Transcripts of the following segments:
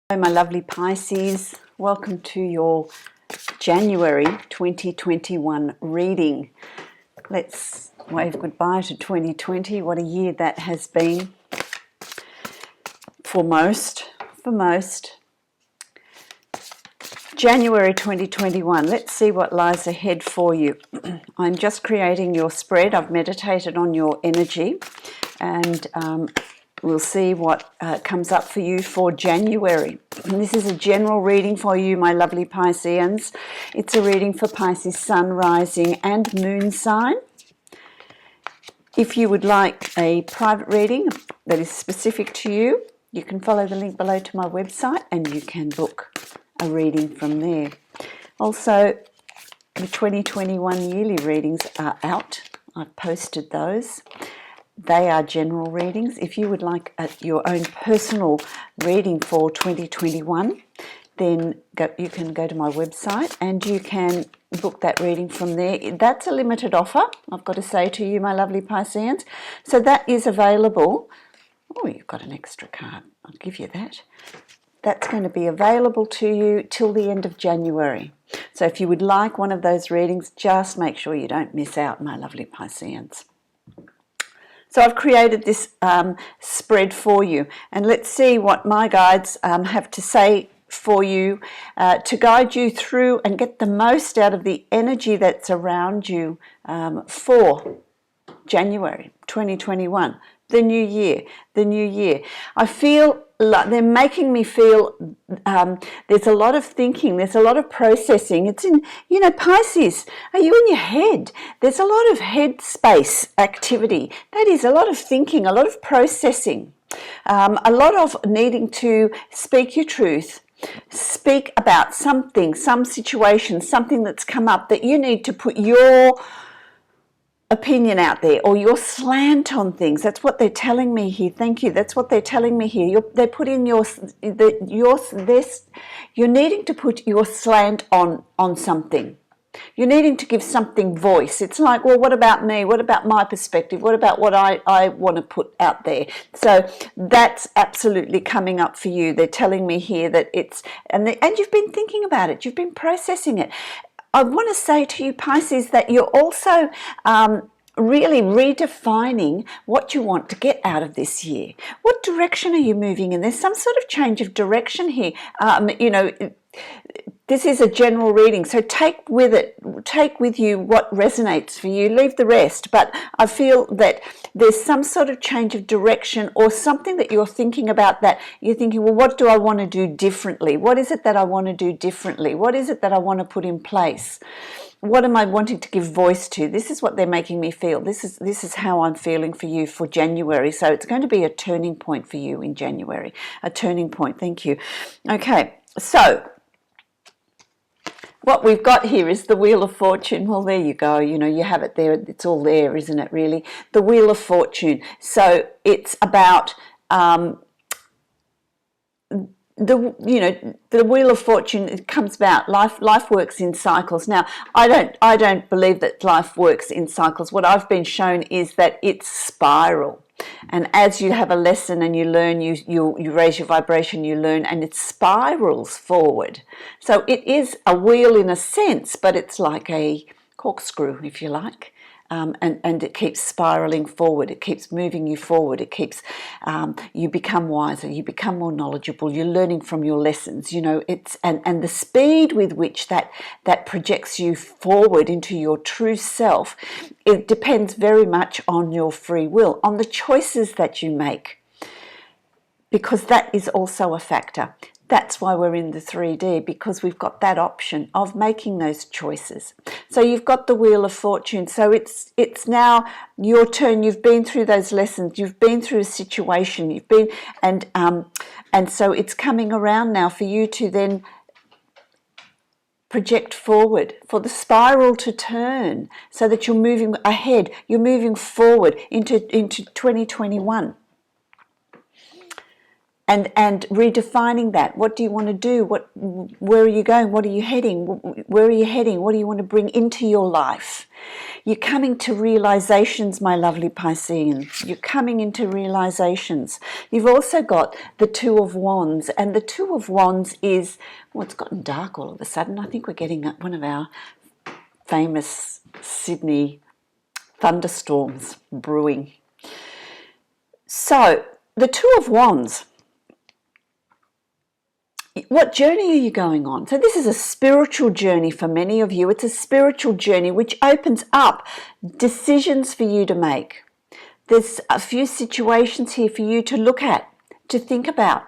Hello my lovely Pisces, welcome to your January 2021 reading. Let's wave goodbye to 2020. What a year that has been for most. January 2021, let's see what lies ahead for you. I'm just creating your spread. I've meditated on your energy and we'll see what comes up for you for January. And this is a general reading for you, my lovely Pisceans. It's a reading for Pisces Sun, Rising and Moon sign. If you would like a private reading that is specific to you, you can follow the link below to my website and you can book a reading from there. Also, the 2021 yearly readings are out. I've posted those. They are general readings. If you would like your own personal reading for 2021, then you can go to my website and you can book that reading from there. That's a limited offer, I've got to say to you, my lovely Pisceans. So that is available. Oh, you've got an extra card. I'll give you that. That's going to be available to you till the end of January. So if you would like one of those readings, just make sure you don't miss out, my lovely Pisceans. So I've created this spread for you, and let's see what my guides have to say for you to guide you through and get the most out of the energy that's around you for January 2021, the new year. I feel like they're making me feel there's a lot of thinking, there's a lot of processing. It's in, Pisces, are you in your head? There's a lot of head space activity. That is a lot of thinking, a lot of processing, a lot of needing to speak your truth, speak about something, some situation, something that's come up that you need to put your opinion out there or your slant on things. That's what they're telling me here. Thank you. That's what they're telling me here. They put in you're needing to put your slant on something. You're needing to give something voice. It's like, well, what about me? What about my perspective? What about what I want to put out there? So that's absolutely coming up for you. They're telling me here that it's, and you've been thinking about it. You've been processing it. I want to say to you, Pisces, that you're also really redefining what you want to get out of this year. What direction are you moving in? There's some sort of change of direction here. This is a general reading, so take with you what resonates for you, leave the rest. But I feel that there's some sort of change of direction or something that you're thinking about, that you're thinking, well, what do I want to do differently? What is it that I want to do differently? What is it that I want to put in place? What am I wanting to give voice to? This is what they're making me feel. This is how I'm feeling for you for January. So it's going to be a turning point for you in January. A turning point. Thank you. Okay, so what we've got here is the Wheel of Fortune. Well, there you go. You have it there. It's all there, isn't it, really? The Wheel of Fortune. So it's about the Wheel of Fortune. It comes about life works in cycles. Now, I don't believe that life works in cycles. What I've been shown is that it's spiral. And as you have a lesson and you learn, you raise your vibration, you learn, and it spirals forward. So it is a wheel in a sense, but it's like a corkscrew, if you like. And it keeps spiraling forward. It keeps moving you forward. It keeps you become wiser. You become more knowledgeable. You're learning from your lessons. It's and the speed with which that projects you forward into your true self, it depends very much on your free will, on the choices that you make, because that is also a factor. That's why we're in the 3D, because we've got that option of making those choices. So you've got the Wheel of Fortune. So it's now your turn. You've been through those lessons. You've been through a situation. You've been and so it's coming around now for you to then project forward, for the spiral to turn, so that you're moving ahead. You're moving forward into 2021. And redefining that. What do you want to do? Where are you going? What are you heading? Where are you heading? What do you want to bring into your life? You're coming to realizations, my lovely Piscean. You're coming into realizations. You've also got the Two of Wands, and the Two of Wands is, well, it's gotten dark all of a sudden. I think we're getting one of our famous Sydney thunderstorms brewing. So, the Two of Wands. What journey are you going on? So this is a spiritual journey for many of you. It's a spiritual journey which opens up decisions for you to make. There's a few situations here for you to look at, to think about.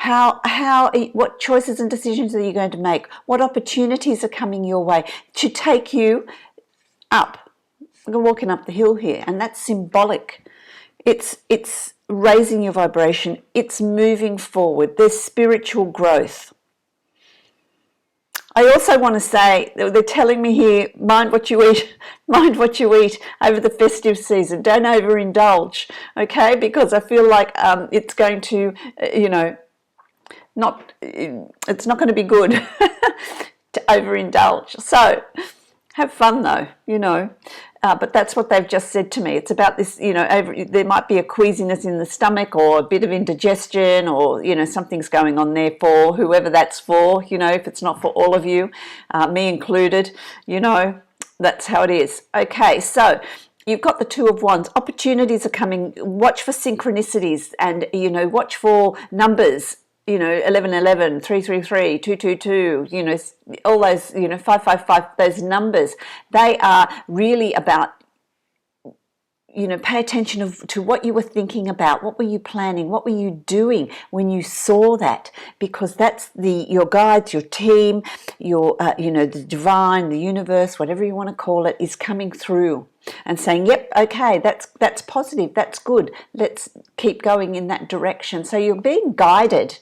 What choices and decisions are you going to make? What opportunities are coming your way to take you up? We're walking up the hill here, and that's symbolic. It's raising your vibration. It's moving forward. There's spiritual growth. I also want to say, they're telling me here, mind what you eat over the festive season. Don't overindulge, okay? Because I feel like it's going to, it's not going to be good to overindulge. So have fun though, but that's what they've just said to me. It's about this, there might be a queasiness in the stomach or a bit of indigestion or, something's going on there for whoever that's for, if it's not for all of you, me included, that's how it is. Okay, so you've got the Two of Wands. Opportunities are coming. Watch for synchronicities and, watch for numbers. 1111, 333, 222, all those, 555, those numbers, they are really about, pay attention to what you were thinking about, what were you planning, what were you doing when you saw that, because that's your guides, your team, your, the divine, the universe, whatever you want to call it, is coming through and saying, yep, okay, that's positive, that's good, let's keep going in that direction. So you're being guided.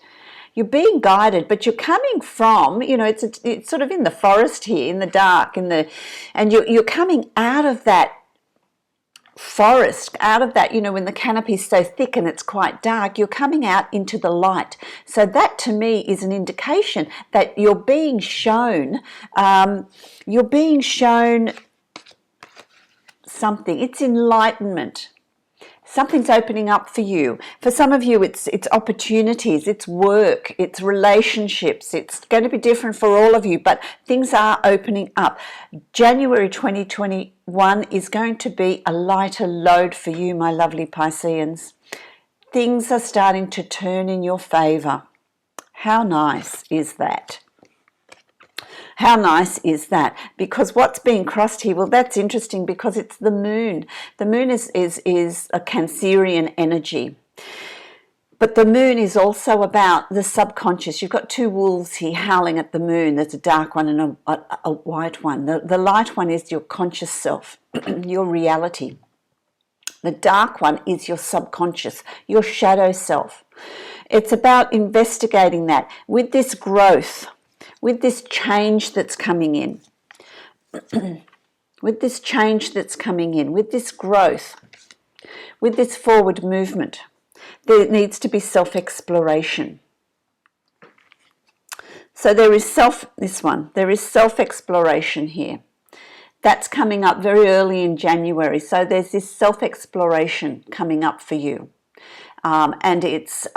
You're being guided, but you're coming from, it's sort of in the forest here, in the dark, and you're coming out of that forest, out of that, when the canopy's so thick and it's quite dark, you're coming out into the light. So that to me is an indication that you're being shown something. It's enlightenment. Something's opening up for you. For some of you, it's opportunities, it's work, it's relationships. It's going to be different for all of you, but things are opening up. January 2021 is going to be a lighter load for you, my lovely Pisceans. Things are starting to turn in your favor. How nice is that? How nice is that? Because what's being crossed here, well, that's interesting because it's the moon. The moon is a Cancerian energy. But the moon is also about the subconscious. You've got two wolves here howling at the moon. There's a dark one and a white one. The light one is your conscious self, your reality. The dark one is your subconscious, your shadow self. It's about investigating that with this growth, with this change that's coming in, with this change that's coming in, with this growth, with this forward movement, there needs to be self-exploration. So there is self-exploration here. That's coming up very early in January. So there's this self-exploration coming up for you. And it's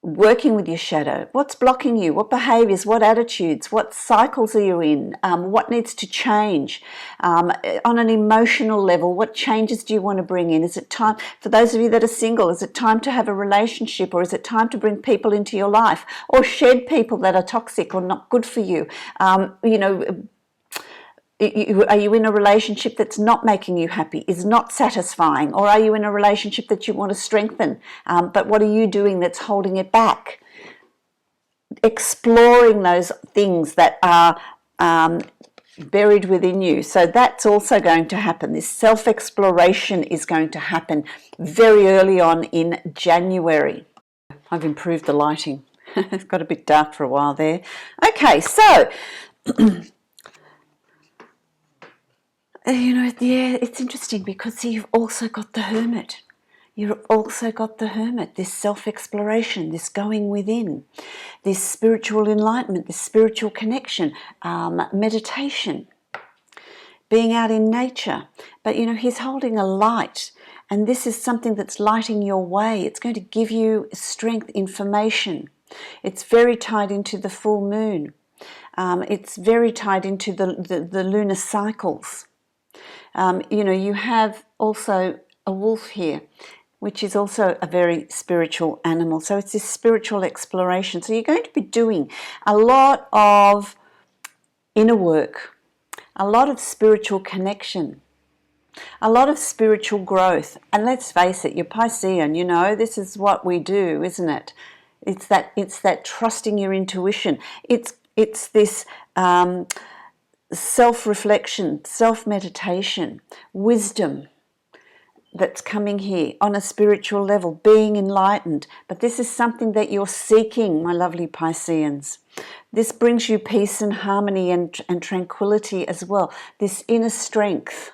working with your shadow. What's blocking you? What behaviors? What attitudes? What cycles are you in? What needs to change? On an emotional level, what changes do you want to bring in? Is it time, for those of you that are single, is it time to have a relationship, or is it time to bring people into your life or shed people that are toxic or not good for you? Are you in a relationship that's not making you happy, is not satisfying, or are you in a relationship that you want to strengthen, but what are you doing that's holding it back? Exploring those things that are buried within you. So that's also going to happen. This self-exploration is going to happen very early on in January. I've improved the lighting. It's got a bit dark for a while there. Okay, so yeah, it's interesting because you've also got the Hermit. You've also got the Hermit, this self-exploration, this going within, this spiritual enlightenment, this spiritual connection, meditation. being out in nature. But, you know, he's holding a light, and this is something that's lighting your way. It's going to give you strength, information. It's very tied into the full moon. It's very tied into the lunar cycles. You know, you have also a wolf here, which is also a very spiritual animal. So it's this spiritual exploration. So you're going to be doing a lot of inner work, a lot of spiritual connection, a lot of spiritual growth. And let's face it, you're Piscean, you know, this is what we do, isn't it? It's that trusting your intuition. It's this self-reflection, self-meditation, wisdom that's coming here on a spiritual level, being enlightened. But this is something that you're seeking, my lovely Pisceans. This brings you peace and harmony and tranquility as well. This inner strength,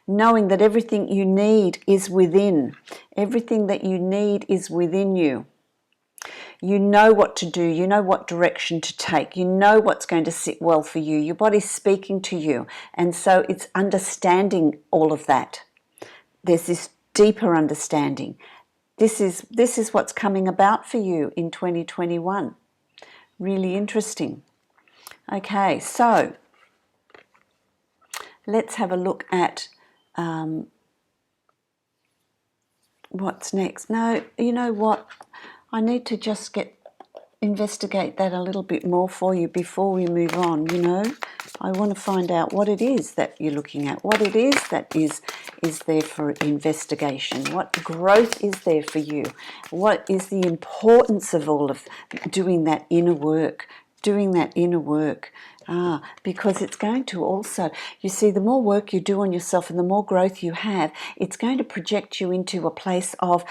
knowing that everything you need is within. Everything that you need is within you. You know what to do, you know what direction to take, you know what's going to sit well for you. Your body's speaking to you, and so it's understanding all of that. There's this deeper understanding. This is what's coming about for you in 2021. Really interesting. Okay, so let's have a look at what's next. No, you know what? I need to just investigate that a little bit more for you before we move on, you know. I want to find out what it is that you're looking at, what it is that is there for investigation, what growth is there for you, what is the importance of all of doing that inner work, because it's going to also, you see, the more work you do on yourself and the more growth you have, it's going to project you into a place of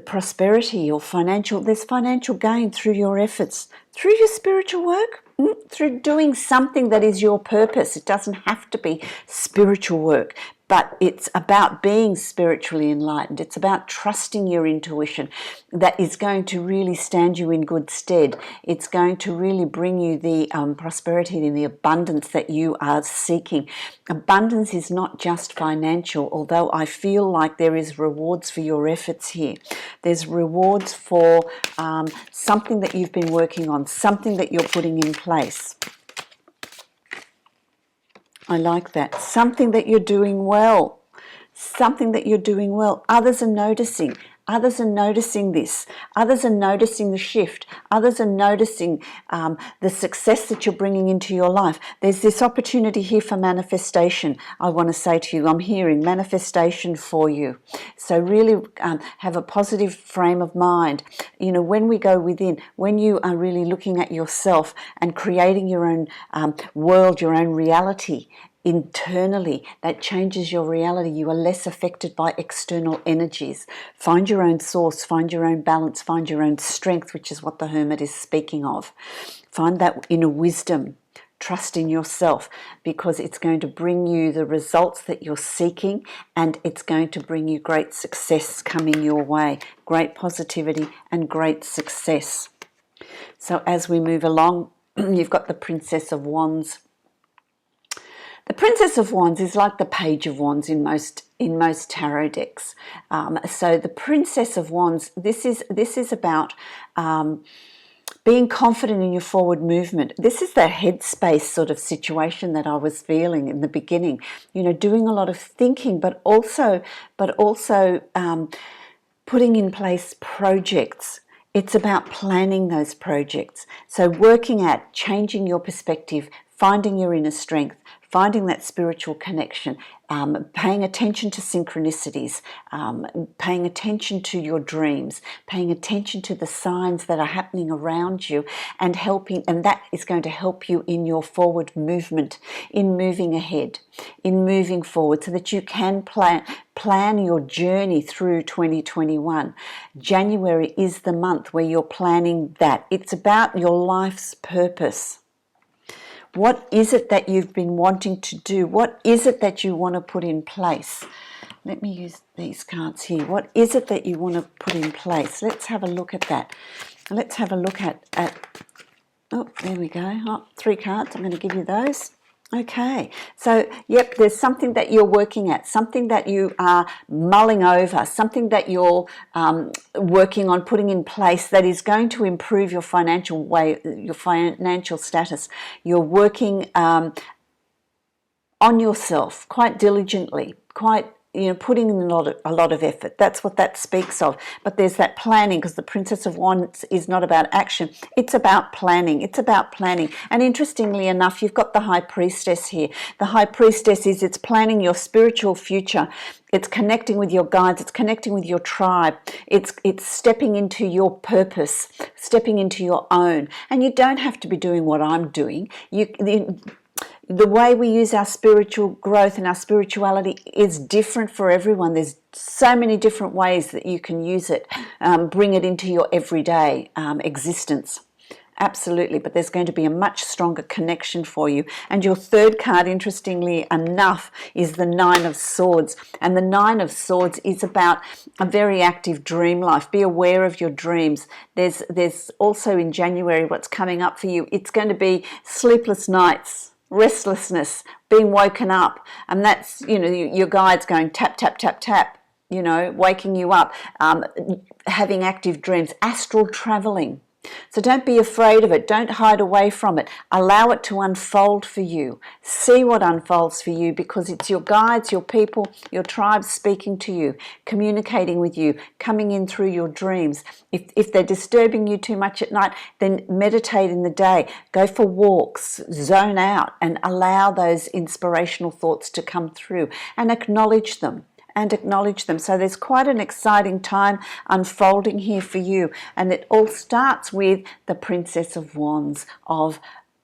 prosperity or there's financial gain through your efforts, through your spiritual work, through doing something that is your purpose. It doesn't have to be spiritual work, but it's about being spiritually enlightened. It's about trusting your intuition. That is going to really stand you in good stead. It's going to really bring you the prosperity and the abundance that you are seeking. Abundance is not just financial, although I feel like there is rewards for your efforts here. There's rewards for something that you've been working on, something that you're putting in place. I like that. Something that you're doing well. Something that you're doing well. Others are noticing. Others are noticing this. Others are noticing the shift. Others are noticing the success that you're bringing into your life. There's this opportunity here for manifestation. I want to say to you, I'm hearing manifestation for you. So really have a positive frame of mind. You know, when we go within, when you are really looking at yourself and creating your own world, your own reality, internally, that changes your reality. You are less affected by external energies. Find your own source, find your own balance, find your own strength, which is what the Hermit is speaking of. Find that inner wisdom. Trust in yourself, because it's going to bring you the results that you're seeking, and it's going to bring you great success coming your way, great positivity and great success. So as we move along, you've got the Princess of Wands. The Princess of Wands is like the Page of Wands in most tarot decks. So the Princess of Wands, this is about being confident in your forward movement. This is the headspace sort of situation that I was feeling in the beginning. You know, doing a lot of thinking, but also putting in place projects. It's about planning those projects. So working at changing your perspective, finding your inner strength, finding that spiritual connection, paying attention to synchronicities, paying attention to your dreams, paying attention to the signs that are happening around you, and that is going to help you in your forward movement, in moving ahead, in moving forward, so that you can plan your journey through 2021. January is the month where you're planning that. It's about your life's purpose. What is it that you've been wanting to do? What is it that you want to put in place? Let me use these cards here. What is it that you want to put in place? Let's have a look at that. Let's have a look at oh, there we go. Oh, 3 cards. I'm going to give you those. Okay, so yep, there's something that you're working at, something that you are mulling over, something that you're working on putting in place that is going to improve your your financial status. You're working on yourself quite diligently, quite putting in a lot of effort. That's what that speaks of. But there's that planning, because the Princess of Wands is not about action. It's about planning. It's about planning. And interestingly enough, you've got the High Priestess here. The High Priestess it's planning your spiritual future. It's connecting with your guides. It's connecting with your tribe. It's stepping into your purpose, stepping into your own. And you don't have to be doing what I'm doing. The way we use our spiritual growth and our spirituality is different for everyone. There's so many different ways that you can use it, bring it into your everyday existence. Absolutely, but there's going to be a much stronger connection for you. And your third card, interestingly enough, is the Nine of Swords. And the Nine of Swords is about a very active dream life. Be aware of your dreams. There's also in January what's coming up for you. It's going to be sleepless nights, restlessness, being woken up, and that's your guides going tap tap tap tap, waking you up, having active dreams, astral traveling. So don't be afraid of it. Don't hide away from it. Allow it to unfold for you. See what unfolds for you, because it's your guides, your people, your tribe speaking to you, communicating with you, coming in through your dreams. If they're disturbing you too much at night, then meditate in the day. Go for walks, zone out, and allow those inspirational thoughts to come through and acknowledge them. So there's quite an exciting time unfolding here for you, and it all starts with the Princess of Wands of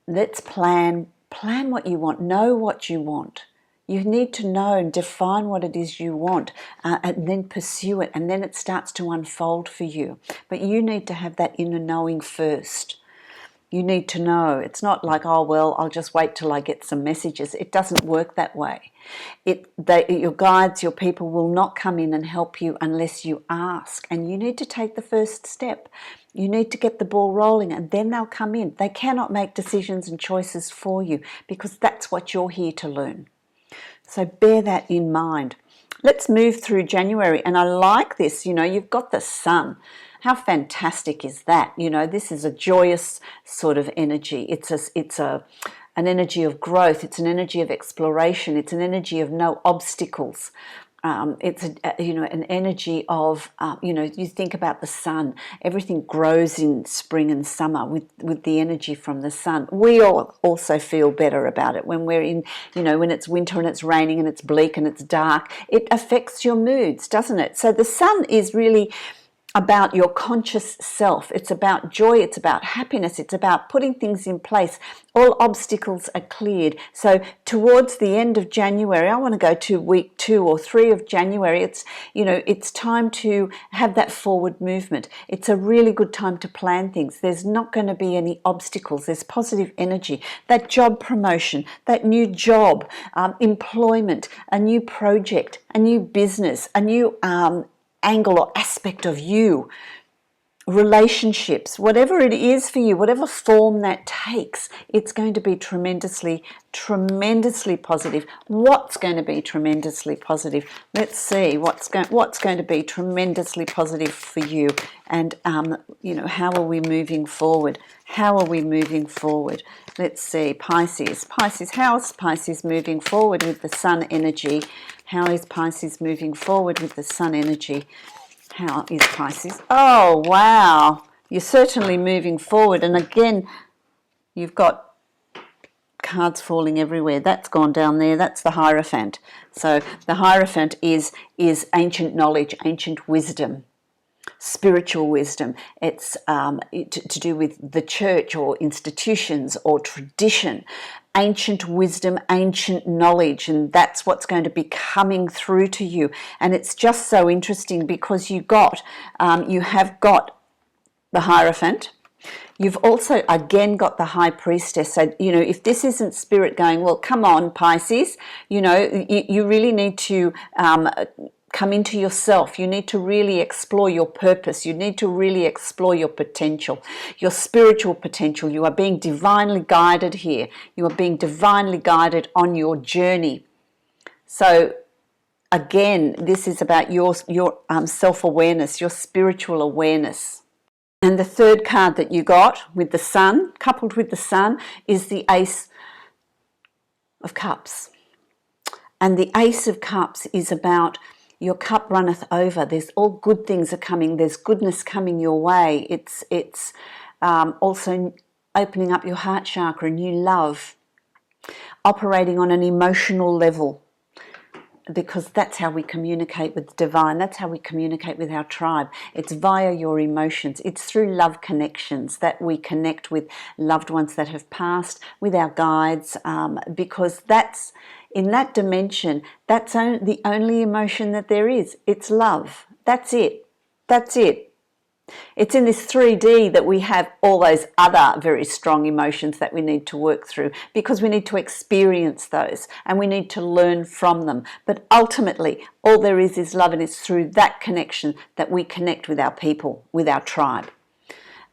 let's plan what you want, know what you want. You need to know and define what it is you want, and then pursue it, and then it starts to unfold for you. But you need to have that inner knowing first. You need to know. It's not like, oh, well, I'll just wait till I get some messages. It doesn't work that way. Your guides, your people will not come in and help you unless you ask. And you need to take the first step. You need to get the ball rolling, and then they'll come in. They cannot make decisions and choices for you, because that's what you're here to learn. So bear that in mind. Let's move through January. And I like this. You've got the Sun. How fantastic is that? This is a joyous sort of energy. It's an energy of growth. It's an energy of exploration. It's an energy of no obstacles. It's an energy of you think about the sun. Everything grows in spring and summer with the energy from the sun. We all also feel better about it when we're in when it's winter and it's raining and it's bleak and it's dark. It affects your moods, doesn't it? So the sun is really about your conscious self. It's about joy. It's about happiness. It's about putting things in place. All obstacles are cleared. So towards the end of January, I want to go to week 2 or 3 of January. It's time to have that forward movement. It's a really good time to plan things. There's not going to be any obstacles. There's positive energy. That job promotion, that new job, employment, a new project, a new business, a new angle or aspect of you, relationships, whatever it is for you, whatever form that takes, it's going to be tremendously positive. What's going to be tremendously positive? Let's see what's going to be tremendously positive for you, and how are we moving forward? Let's see, Pisces, how is Pisces moving forward with the Sun energy? How is Pisces moving forward with the Sun energy? How is Pisces? Oh, wow. You're certainly moving forward. And again, you've got cards falling everywhere. That's gone down there. That's the Hierophant. So the Hierophant is ancient knowledge, ancient wisdom, spiritual wisdom. It's to do with the church or institutions or tradition. Ancient wisdom, ancient knowledge, and that's what's going to be coming through to you. And it's just so interesting because you have got the Hierophant. You've also again got the High Priestess. So if this isn't Spirit going, well, come on, Pisces, you really need to come into yourself. You need to really explore your purpose. You need to really explore your potential, your spiritual potential. You are being divinely guided here. You are being divinely guided on your journey. So again, this is about your self-awareness, your spiritual awareness. And the third card that you got with the Sun, coupled with the Sun, is the Ace of Cups. And the Ace of Cups is about your cup runneth over. There's all good things are coming. There's goodness coming your way. It's also opening up your heart chakra, new love, operating on an emotional level, because that's how we communicate with the divine. That's how we communicate with our tribe. It's via your emotions. It's through love connections that we connect with loved ones that have passed, with our guides, because that's, in that dimension, that's the only emotion that there is. It's love. That's it. That's it. It's in this 3D that we have all those other very strong emotions that we need to work through, because we need to experience those and we need to learn from them. But ultimately, all there is love, and it's through that connection that we connect with our people, with our tribe.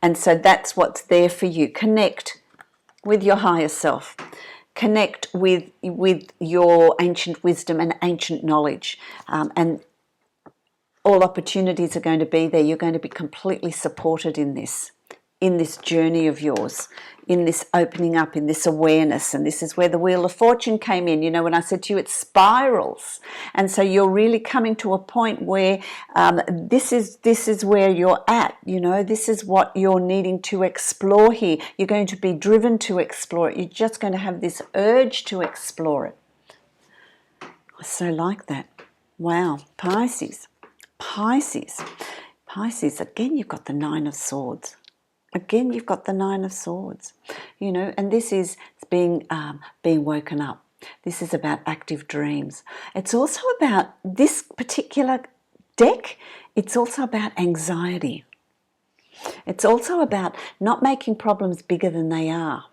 And so that's what's there for you. Connect with your higher self. Connect with your ancient wisdom and ancient knowledge, and all opportunities are going to be there. You're going to be completely supported in this journey of yours, in this opening up, in this awareness. And this is where the Wheel of Fortune came in. You know, when I said to you, it spirals. And so you're really coming to a point where this is where you're at. You know, this is what you're needing to explore here. You're going to be driven to explore it. You're just going to have this urge to explore it. I so like that. Wow, Pisces. Pisces, again, you've got the Nine of Swords. Again, you've got the Nine of Swords. You know, and this is being woken up. This is about active dreams. It's also about this particular deck. It's also about anxiety. It's also about not making problems bigger than they are.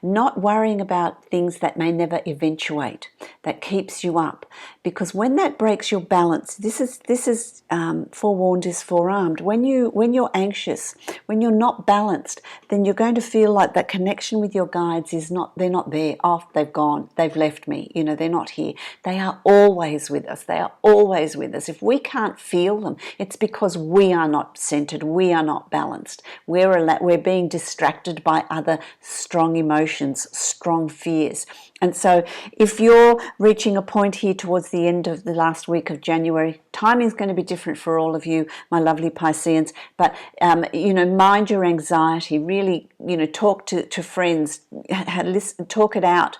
Not worrying about things that may never eventuate, that keeps you up. Because when that breaks your balance, this is forewarned is forearmed. When you're anxious, when you're not balanced, then you're going to feel like that connection with your guides they're not there. Oh, they've gone, they've left me, you know, they're not here. They are always with us. They are always with us. If we can't feel them, it's because we are not centered, we are not balanced. We're being distracted by other strong emotions, strong fears. And so if you're reaching a point here towards the end of the last week of January, timing is going to be different for all of you, my lovely Pisceans, but you know, mind your anxiety, really, you know, talk to friends, listen, talk it out,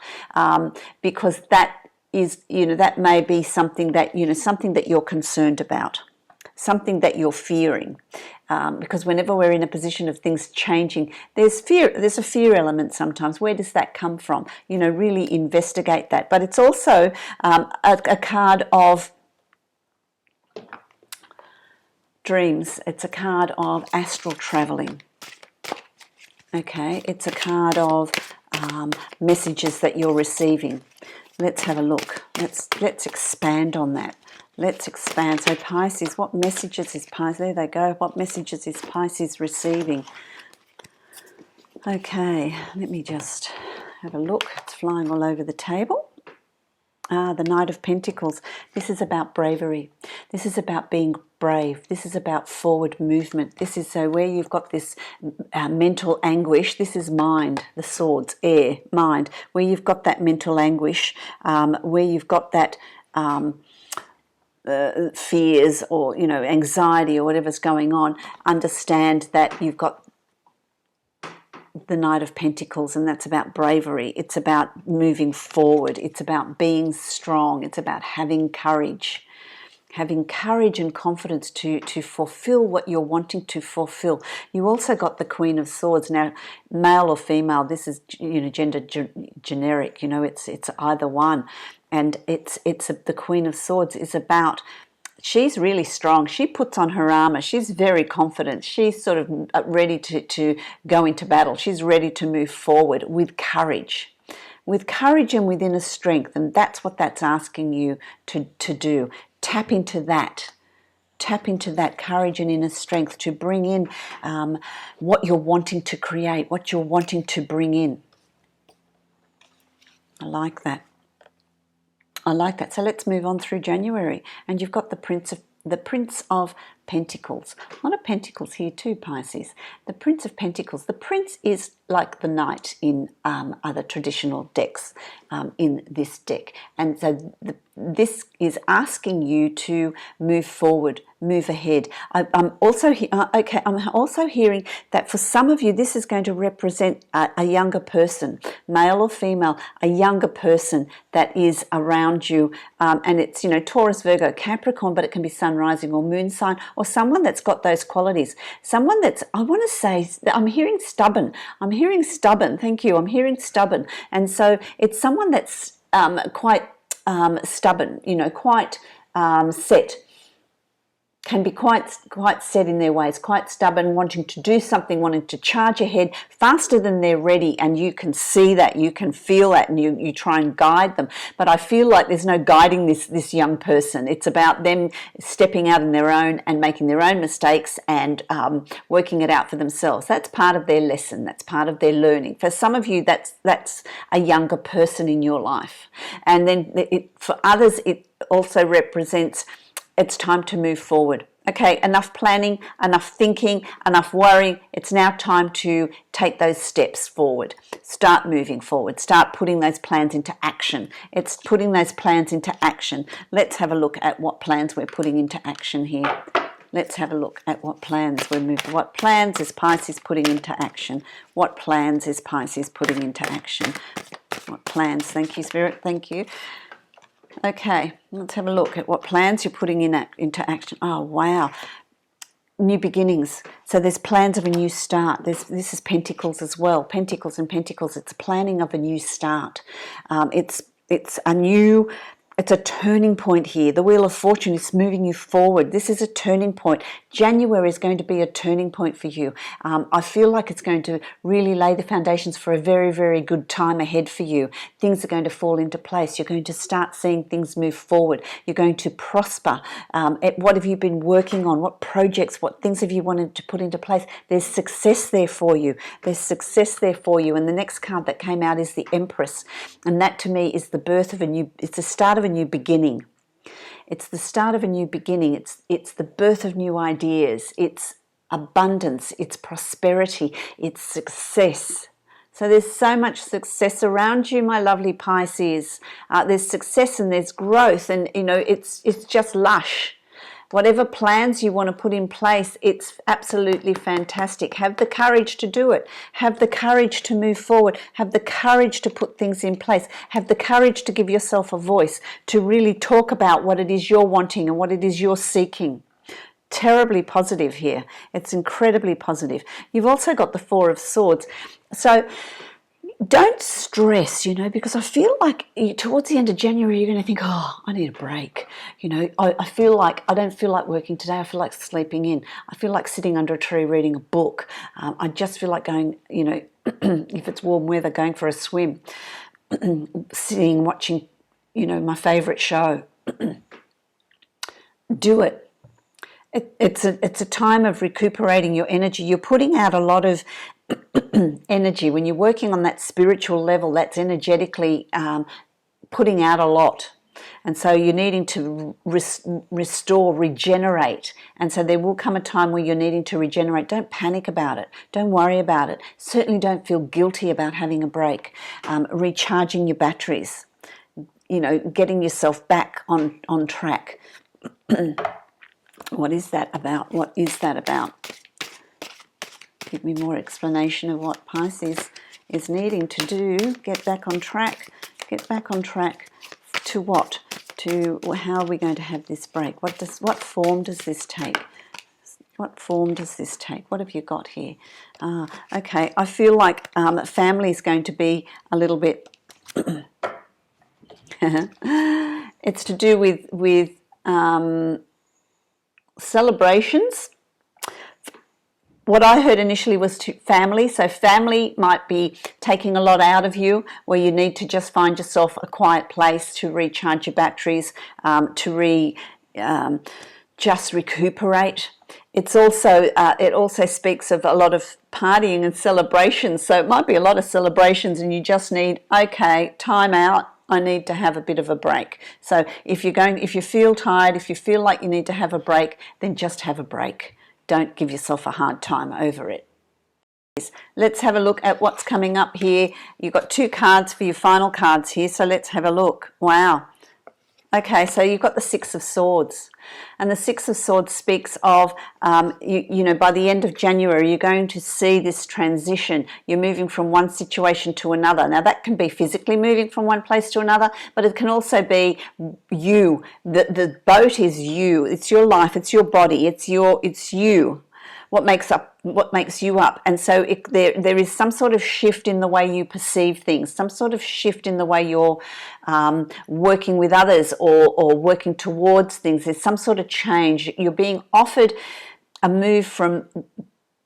because that is, you know, that may be something that, you know, something that you're concerned about, something that you're fearing. Because whenever we're in a position of things changing, there's fear. There's a fear element sometimes. Where does that come from? You know, really investigate that. But it's also a card of dreams. It's a card of astral traveling. Okay, it's a card of messages that you're receiving. Let's have a look. Let's expand on that. Let's expand. So Pisces, what messages is Pisces? There they go. What messages is Pisces receiving? Okay, let me just have a look. It's flying all over the table. The Knight of Pentacles. This is about bravery. This is about being brave. This is about forward movement. This is so where you've got this mental anguish. This is mind, the swords, air, mind. Where you've got that mental anguish, where you've got that fears or, you know, anxiety or whatever's going on, understand that you've got the Knight of Pentacles, and that's about bravery. It's about moving forward. It's about being strong. It's about having courage and confidence to fulfill what you're wanting to fulfill. You also got the Queen of Swords. Now, male or female, this is, you know, gender generic, you know, it's either one. And it's the Queen of Swords is about, she's really strong. She puts on her armor. She's very confident. She's sort of ready to go into battle. She's ready to move forward with courage and with inner strength. And that's what that's asking you to do. tap into that. Tap into that courage and inner strength to bring in what you're wanting to create, what you're wanting to bring in. I like that. I like that. So let's move on through January. And you've got the Prince of Pentacles. A lot of Pentacles here too, Pisces. The Prince of Pentacles. The Prince is like the Knight in other traditional decks in this deck. And so this is asking you to move forward, move ahead. I'm also hearing that for some of you, this is going to represent a younger person, male or female, a younger person that is around you. And it's, Taurus, Virgo, Capricorn, but it can be sun, rising or moon sign, or someone that's got those qualities. Someone that's, I want to say, I'm hearing stubborn. Thank you. I'm hearing stubborn. And so it's someone that's quite stubborn, quite set. Can be quite set in their ways, quite stubborn, wanting to do something, wanting to charge ahead faster than they're ready, and you can see that, you can feel that, and you try and guide them. But I feel like there's no guiding this young person. It's about them stepping out on their own and making their own mistakes and working it out for themselves. That's part of their lesson. That's part of their learning. For some of you, that's a younger person in your life. And then for others, it also represents it's time to move forward. Okay, enough planning, enough thinking, enough worrying. It's now time to take those steps forward. Start moving forward. Start putting those plans into action. It's putting those plans into action. Let's have a look at what plans we're putting into action here. Let's have a look at what plans we're moving. What plans is Pisces putting into action? What plans is Pisces putting into action? What plans? Thank you, Spirit. Thank you. Okay, let's have a look at what plans you're putting into action. Oh, wow. New beginnings. So there's plans of a new start. This is Pentacles as well. Pentacles and Pentacles. It's planning of a new start. It's a turning point here. The Wheel of Fortune is moving you forward. This is a turning point. January is going to be a turning point for you. I feel like it's going to really lay the foundations for a very, very good time ahead for you. Things are going to fall into place. You're going to start seeing things move forward. You're going to prosper. What have you been working on? What projects, what things have you wanted to put into place? There's success there for you. There's success there for you. And the next card that came out is the Empress. And that to me is the birth of it's the start of a new beginning. It's the start of a new beginning. It's the birth of new ideas. It's abundance. It's prosperity. It's success. So there's so much success around you, my lovely Pisces. There's success and there's growth, and it's just lush. Whatever plans you want to put in place, it's absolutely fantastic. Have the courage to do it. Have the courage to move forward. Have the courage to put things in place. Have the courage to give yourself a voice, to really talk about what it is you're wanting and what it is you're seeking. Terribly positive here. It's incredibly positive. You've also got the Four of Swords. So don't stress, because I feel like towards the end of January, you're going to think, oh, I need a break. I feel like I don't feel like working today. I feel like sleeping in. I feel like sitting under a tree reading a book. I just feel like going, if it's warm weather, going for a swim, sitting, watching, my favorite show. Do it. It's a time of recuperating your energy. You're putting out a lot of energy. When you're working on that spiritual level, that's energetically putting out a lot. And so you're needing to restore, regenerate. And so there will come a time where you're needing to regenerate. Don't panic about it. Don't worry about it. Certainly don't feel guilty about having a break. Recharging your batteries. Getting yourself back on track. What is that about? What is that about? Give me more explanation of what Pisces is needing to do. Get back on track. Get back on track to what? To how are we going to have this break? What form does this take? What form does this take? What have you got here? Okay, I feel like family is going to be a little bit... It's to do with celebrations. What I heard initially was to family. So family might be taking a lot out of you, where you need to just find yourself a quiet place to recharge your batteries, to just recuperate. It's also it also speaks of a lot of partying and celebrations. So it might be a lot of celebrations, and you just need, okay, time out. I need to have a bit of a break. So if you feel tired, if you feel like you need to have a break, then just have a break. Don't give yourself a hard time over it. Let's have a look at what's coming up here. You've got 2 cards for your final cards here, so let's have a look. Wow. Okay, so you've got the 6 of Swords, and the 6 of Swords speaks of, you know, by the end of January, you're going to see this transition. You're moving from one situation to another. Now, that can be physically moving from one place to another, but it can also be you. The boat is you. It's your life. It's your body. It's you. What makes you up. And so there is some sort of shift in the way you perceive things, some sort of shift in the way you're working with others or working towards things. There's some sort of change. You're being offered a move from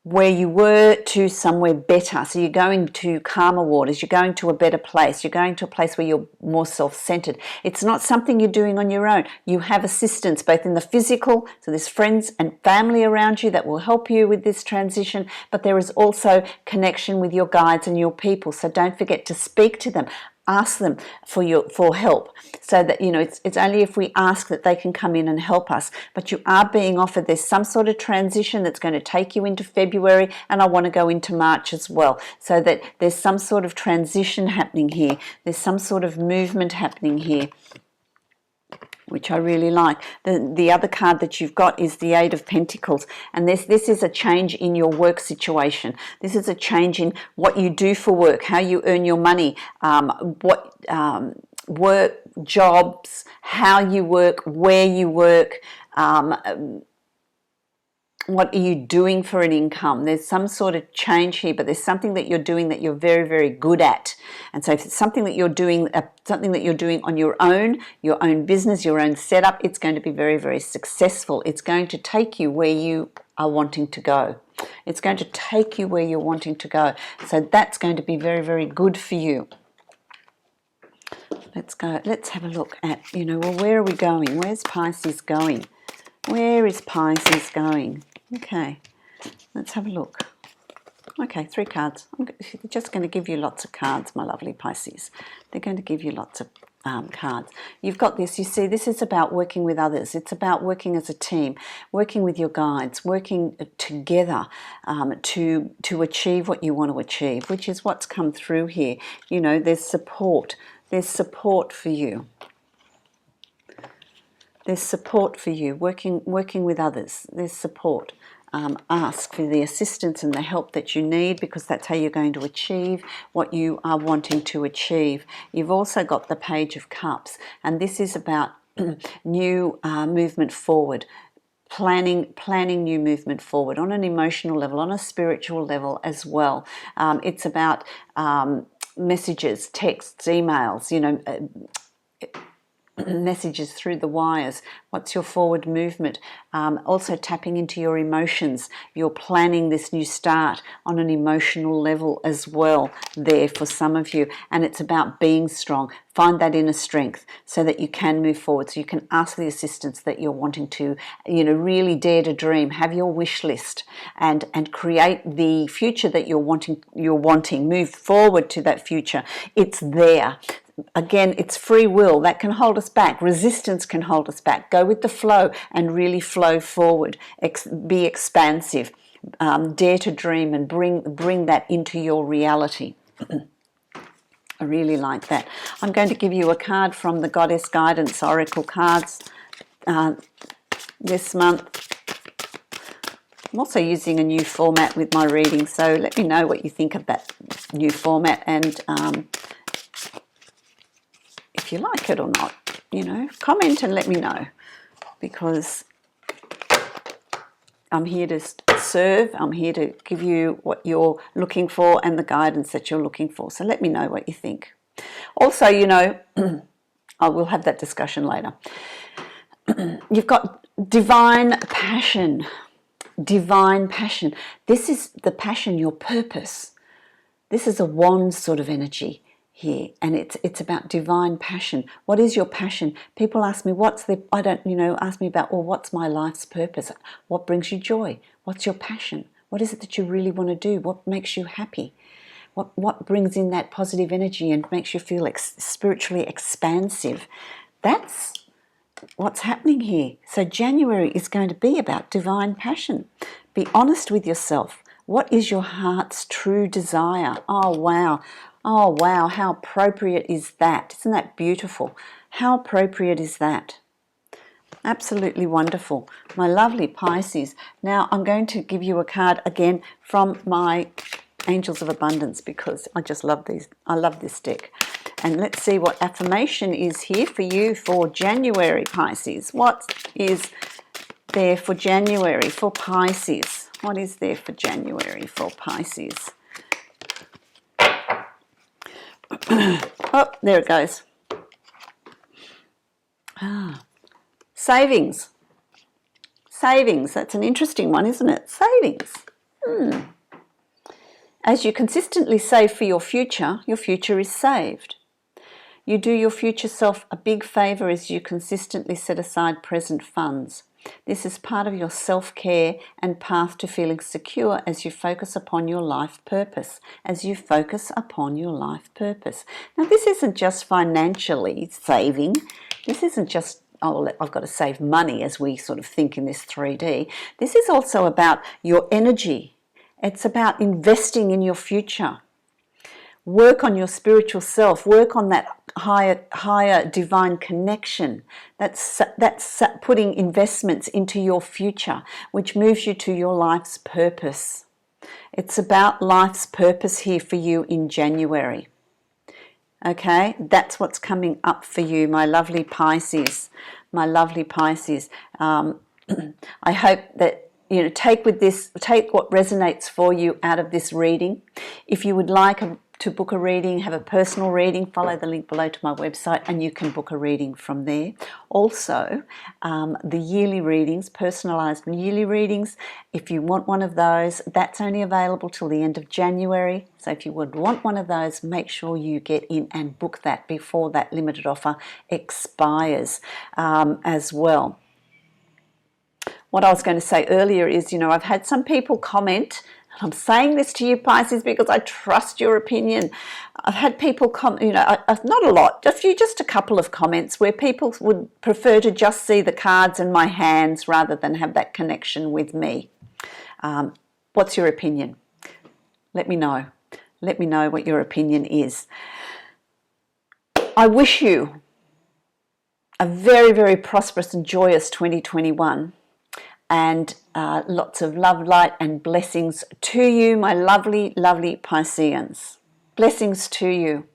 where you were to somewhere better. So you're going to calmer waters, you're going to a better place, you're going to a place where you're more self-centered. It's not something you're doing on your own. You have assistance both in the physical, so there's friends and family around you that will help you with this transition, but there is also connection with your guides and your people. So don't forget to speak to them. Ask them for help, so that, you know, it's only if we ask that they can come in and help us. But you are being offered, there's some sort of transition that's going to take you into February, and I want to go into March as well, so that there's some sort of transition happening here. There's some sort of movement happening here, which I really like. The other card that you've got is the 8 of Pentacles, and this is a change in your work situation. This is a change in what you do for work, how you earn your money, work, jobs, how you work, where you work, what are you doing for an income. There's some sort of change here, but there's something that you're doing that you're very, very good at. And so if it's something that you're doing, on your own business, your own setup, it's going to be very, very successful. It's going to take you where you are wanting to go. It's going to take you where you're wanting to go. So that's going to be very, very good for you. Let's have a look at, you know, well, where are we going? Where's Pisces going? Where is Pisces going? Okay, let's have a look. Okay, 3 cards. I'm just going to give you lots of cards, my lovely Pisces. They're going to give you lots of cards. You've got this. You see, this is about working with others. It's about working as a team, working with your guides, working together to achieve what you want to achieve, which is what's come through here. You know, there's support. There's support for you. There's support for you, working with others. There's support. Ask for the assistance and the help that you need, because that's how you're going to achieve what you are wanting to achieve. You've also got the Page of Cups, and this is about new movement forward. Planning new movement forward on an emotional level, on a spiritual level as well. It's about messages, texts, emails, you know, messages through the wires. What's your forward movement? Also tapping into your emotions. You're planning this new start on an emotional level as well there for some of you, and it's about being strong. Find that inner strength so that you can move forward, so you can ask the assistance that you're wanting to, you know, really dare to dream. Have your wish list and create the future that you're wanting. Move forward to that future. It's there. Again, it's free will that can hold us back. Resistance can hold us back. Go with the flow and really flow forward. Be expansive. Dare to dream and bring that into your reality. I really like that. I'm going to give you a card from the Goddess Guidance Oracle cards this month. I'm also using a new format with my reading, so let me know what you think of that new format, and if you like it or not, you know, comment and let me know, because I'm here to serve. I'm here to give you what you're looking for and the guidance that you're looking for. So let me know what you think. Also, you know, I will have that discussion later. You've got divine passion. Divine passion. This is the passion, your purpose. This is a wand sort of energy here, and it's about divine passion. What is your passion? People ask me, ask me about, well, what's my life's purpose? What brings you joy? What's your passion? What is it that you really want to do? What makes you happy? What brings in that positive energy and makes you feel spiritually expansive? That's what's happening here. So January is going to be about divine passion. Be honest with yourself. What is your heart's true desire? Oh, wow. Oh, wow. How appropriate is that? Isn't that beautiful? How appropriate is that? Absolutely wonderful. My lovely Pisces. Now, I'm going to give you a card again from my Angels of Abundance because I just love these. I love this deck. And let's see what affirmation is here for you for January, Pisces. What is there for January for Pisces? What is there for January for Pisces? Oh, there it goes. Savings. Savings. That's an interesting one, isn't it? Savings. As you consistently save for your future is saved. You do your future self a big favour as you consistently set aside present funds. This is part of your self-care and path to feeling secure as you focus upon your life purpose. As you focus upon your life purpose. Now, this isn't just financially saving. This isn't just, oh, I've got to save money as we sort of think in this 3D. This is also about your energy. It's about investing in your future. Work on your spiritual self. Work on that higher divine connection. That's putting investments into your future, which moves you to your life's purpose. It's about life's purpose here for you in January. Okay, that's what's coming up for you, my lovely Pisces. My lovely Pisces. I hope that take what resonates for you out of this reading. If you would like to book a reading, have a personal reading, follow the link below to my website and you can book a reading from there. Also, the yearly readings, personalised yearly readings, if you want one of those, that's only available till the end of January. So if you would want one of those, make sure you get in and book that before that limited offer expires as well. What I was going to say earlier is, I've had some people comment, and I'm saying this to you, Pisces, because I trust your opinion. I've had people comment, not a lot, just a couple of comments where people would prefer to just see the cards in my hands rather than have that connection with me. What's your opinion? Let me know. Let me know what your opinion is. I wish you a very, very prosperous and joyous 2021. And lots of love, light and blessings to you, my lovely, lovely Pisceans. Blessings to you.